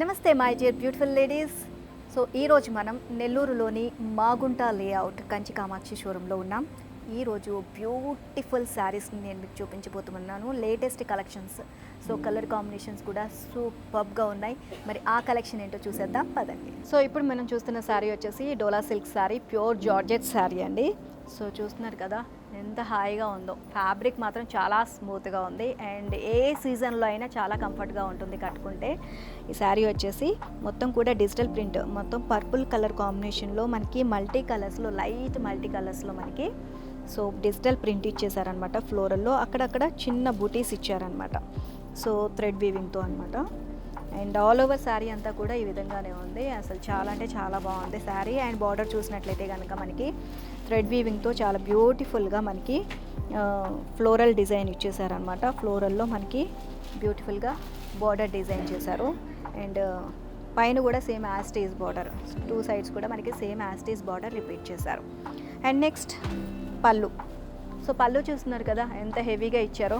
నమస్తే my dear beautiful ladies. So ఈరోజు మనం నెల్లూరులోని మాగుంట లేఅవుట్ కంచి కామాక్షి షోరూంలో ఉన్నాం. ఈరోజు బ్యూటిఫుల్ శారీస్ని నేను మీకు చూపించబోతున్నాను. Latest collections. So colour combinations కూడా సూపర్గా ఉన్నాయి. మరి ఆ కలెక్షన్ ఏంటో చూసేద్దాం పదండి. సో ఇప్పుడు మనం చూస్తున్న శారీ వచ్చేసి Dola silk sari, pure georgette sari అండి. సో చూస్తున్నారు కదా ఎంత హాయిగా ఉందో. ఫ్యాబ్రిక్ మాత్రం చాలా స్మూత్గా ఉంది అండ్ ఏ సీజన్లో అయినా చాలా కంఫర్ట్గా ఉంటుంది కట్టుకుంటే. ఈ శారీ వచ్చేసి మొత్తం కూడా డిజిటల్ ప్రింట్, మొత్తం పర్పుల్ కలర్ కాంబినేషన్లో మనకి మల్టీ కలర్స్లో, లైట్ మల్టీ కలర్స్లో మనకి సో డిజిటల్ ప్రింట్ ఇచ్చేసారనమాట. ఫ్లోరల్లో అక్కడక్కడ చిన్న బూటీస్ ఇచ్చారనమాట. సో థ్రెడ్ వీవింగ్తో అనమాట. అండ్ ఆల్ ఓవర్ శారీ అంతా కూడా ఈ విధంగానే ఉంది. అసలు చాలా అంటే చాలా బాగుంది శారీ. అండ్ బార్డర్ చూసినట్లయితే కనుక మనకి థ్రెడ్ వీవింగ్తో చాలా బ్యూటిఫుల్గా మనకి ఫ్లోరల్ డిజైన్ ఇచ్చేసారనమాట. ఫ్లోరల్లో మనకి బ్యూటిఫుల్గా బార్డర్ డిజైన్ చేశారు. అండ్ పైన కూడా సేమ్ యాస్టీస్ బార్డర్, టూ సైడ్స్ కూడా మనకి సేమ్ యాస్టీస్ బార్డర్ రిపీట్ చేశారు. అండ్ నెక్స్ట్ పళ్ళు. సో పళ్ళు చూస్తున్నారు కదా ఎంత హెవీగా ఇచ్చారో.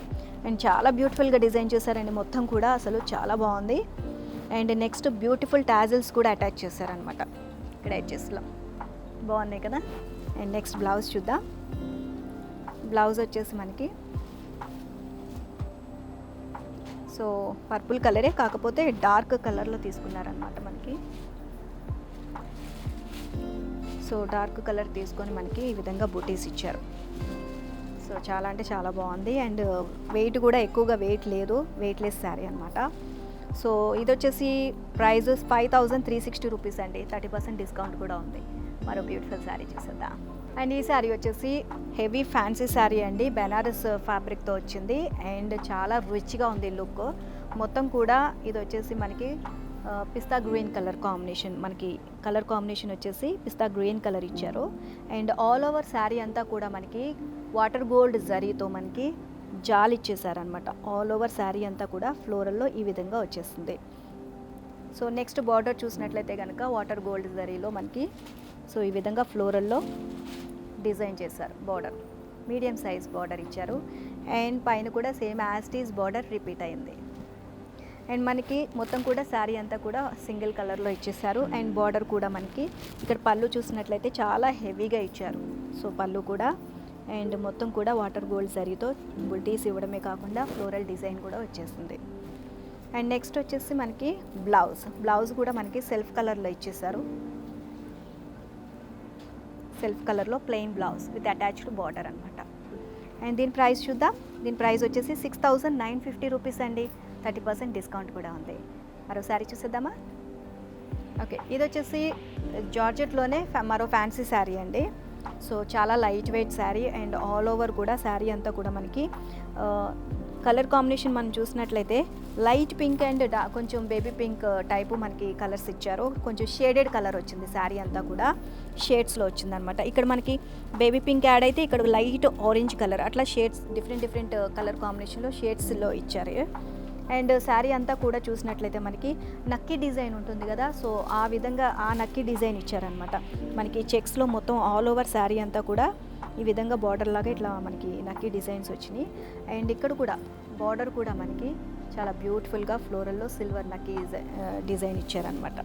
అండ్ చాలా బ్యూటిఫుల్గా డిజైన్ చేశారండి మొత్తం కూడా. అసలు చాలా బాగుంది. అండ్ నెక్స్ట్ బ్యూటిఫుల్ టాజిల్స్ కూడా అటాచ్ చేశారనమాట ఇక్కడ ఎడ్జెస్లో. బాగున్నాయి కదా. అండ్ నెక్స్ట్ బ్లౌజ్ చూద్దాం. బ్లౌజ్ వచ్చేసి మనకి సో పర్పుల్ కలరే, కాకపోతే డార్క్ కలర్లో తీసుకున్నారనమాట మనకి. సో డార్క్ కలర్ తీసుకొని మనకి ఈ విధంగా బూటీస్ ఇచ్చారు. సో చాలా అంటే చాలా బాగుంది. అండ్ వెయిట్ కూడా ఎక్కువగా వెయిట్ లేదు, వెయిట్లెస్ శారీ అనమాట. సో ఇది వచ్చేసి ప్రైస్ 5360 రూపీస్ అండి. 30% డిస్కౌంట్ కూడా ఉంది. మరో బ్యూటిఫుల్ శారీ చూసేద్దాం. అండ్ ఈ శారీ వచ్చేసి హెవీ ఫ్యాన్సీ శారీ అండి. బెనారస్ ఫ్యాబ్రిక్తో వచ్చింది అండ్ చాలా రిచ్గా ఉంది లుక్. మొత్తం కూడా ఇది వచ్చేసి మనకి పిస్తా గ్రీన్ కలర్ కాంబినేషన్, మనకి కలర్ కాంబినేషన్ వచ్చేసి పిస్తా గ్రీన్ కలర్ ఇచ్చారు. అండ్ ఆల్ ఓవర్ శారీ అంతా కూడా మనకి వాటర్ గోల్డ్ జరీతో మనకి జాల్ ఇచ్చేసారనమాట. ఆల్ ఓవర్ శారీ అంతా కూడా ఫ్లోరల్లో ఈ విధంగా వచ్చేస్తుంది. సో నెక్స్ట్ బార్డర్ చూసినట్లయితే కనుక వాటర్ గోల్డ్ జరీలో మనకి సో ఈ విధంగా ఫ్లోరల్లో డిజైన్ చేశారు. బార్డర్ మీడియం సైజ్ బార్డర్ ఇచ్చారు. అండ్ పైన కూడా సేమ్ యాస్టీస్ బార్డర్ రిపీట్ అయింది. అండ్ మనకి మొత్తం కూడా శారీ అంతా కూడా సింగిల్ కలర్లో ఇచ్చేసారు. అండ్ బార్డర్ కూడా మనకి ఇక్కడ పళ్ళు చూసినట్లయితే చాలా హెవీగా ఇచ్చారు. సో పళ్ళు కూడా అండ్ మొత్తం కూడా వాటర్ గోల్డ్ జరీతో బుల్టీస్ ఇవ్వడమే కాకుండా ఫ్లోరల్ డిజైన్ కూడా వచ్చేసింది. అండ్ నెక్స్ట్ వచ్చేసి మనకి బ్లౌజ్ కూడా మనకి సెల్ఫ్ కలర్లో ఇచ్చేసారు. సెల్ఫ్ కలర్లో plain blouse with attached border అనమాట. అండ్ దీని ప్రైస్ చూద్దాం. దీని ప్రైస్ వచ్చేసి 6950 రూపీస్ అండి. 30% డిస్కౌంట్ కూడా ఉంది. మరోసారి చూసేద్దామా. ఓకే, ఇది వచ్చేసి జార్జెట్లోనే మరో ఫ్యాన్సీ శారీ అండి. సో చాలా light weight sari and all over కూడా శారీ అంతా కూడా మనకి కలర్ కాంబినేషన్ మనం చూసినట్లయితే లైట్ పింక్ అండ్ కొంచెం బేబీ పింక్ టైపు మనకి కలర్స్ ఇచ్చారు. కొంచెం షేడెడ్ కలర్ వచ్చింది శారీ అంతా కూడా, షేడ్స్లో వచ్చిందనమాట. ఇక్కడ మనకి బేబీ పింక్ యాడ్ అయితే ఇక్కడ లైట్ ఆరెంజ్ కలర్, అట్లా షేడ్స్ డిఫరెంట్ కలర్ కాంబినేషన్లో షేడ్స్లో ఇచ్చారు. అండ్ శారీ అంతా కూడా చూసినట్లయితే మనకి నక్కీ డిజైన్ ఉంటుంది కదా. సో ఆ విధంగా ఆ నక్కీ డిజైన్ ఇచ్చారనమాట. మనకి చెక్స్లో మొత్తం ఆల్ ఓవర్ శారీ అంతా కూడా ఈ విధంగా బార్డర్ లాగా ఇట్లా మనకి నక్కీ డిజైన్స్ వచ్చినాయి. అండ్ ఇక్కడ కూడా బార్డర్ కూడా మనకి చాలా బ్యూటిఫుల్గా ఫ్లోరల్లో సిల్వర్ నక్కీ డిజైన్ ఇచ్చారనమాట.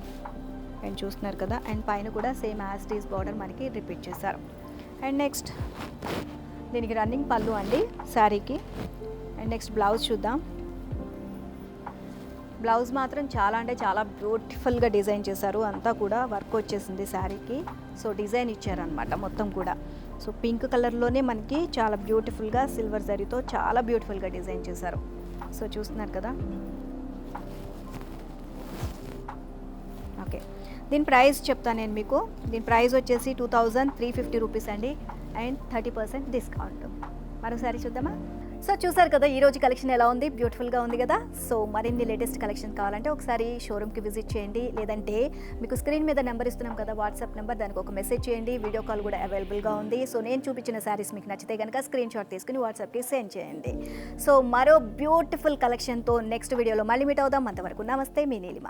అండ్ చూస్తున్నారు కదా. అండ్ పైన కూడా సేమ్ యాస్టీస్ బార్డర్ మనకి రిపీట్ చేశారు. అండ్ నెక్స్ట్ దీనికి రన్నింగ్ పళ్ళు అండి శారీకి. అండ్ నెక్స్ట్ బ్లౌజ్ చూద్దాం. బ్లౌజ్ మాత్రం చాలా అంటే చాలా బ్యూటిఫుల్గా డిజైన్ చేశారు. అంతా కూడా వర్క్ వచ్చేసింది శారీకి. సో డిజైన్ ఇచ్చారనమాట మొత్తం కూడా. సో పింక్ కలర్లోనే మనకి చాలా బ్యూటిఫుల్గా సిల్వర్ జరీతో చాలా బ్యూటిఫుల్గా డిజైన్ చేశారు. సో చూస్తున్నారు కదా. ఓకే, దీని ప్రైస్ చెప్తాను నేను మీకు. దీని ప్రైస్ వచ్చేసి 2350 రూపీస్ అండి. And 30% discount. మరోసారి చూద్దామా. సో చూసారు కదా ఈరోజు కలెక్షన్ ఎలా ఉంది, బ్యూటిఫుల్గా ఉంది కదా. సో మరిన్ని లేటెస్ట్ కలెక్షన్ కావాలంటే ఒకసారి షోరూమ్కి విజిట్ చేయండి. లేదంటే మీకు స్క్రీన్ మీద నెంబర్ ఇస్తున్నాం కదా, వాట్సాప్ నెంబర్, దానికి ఒక మెసేజ్ చేయండి. వీడియో కాల్ కూడా అవైలబుల్గా ఉంది. సో నేను చూపించిన శారీస్ మీకు నచ్చితే కనుక స్క్రీన్ షాట్ తీసుకుని వాట్సాప్కి సెండ్ చేయండి. సో మరో బ్యూటిఫుల్ కలెక్షన్తో నెక్స్ట్ వీడియోలో మళ్ళీ మీట్ అవుదాం. అంతవరకు నమస్తే, మీ నీలిమ.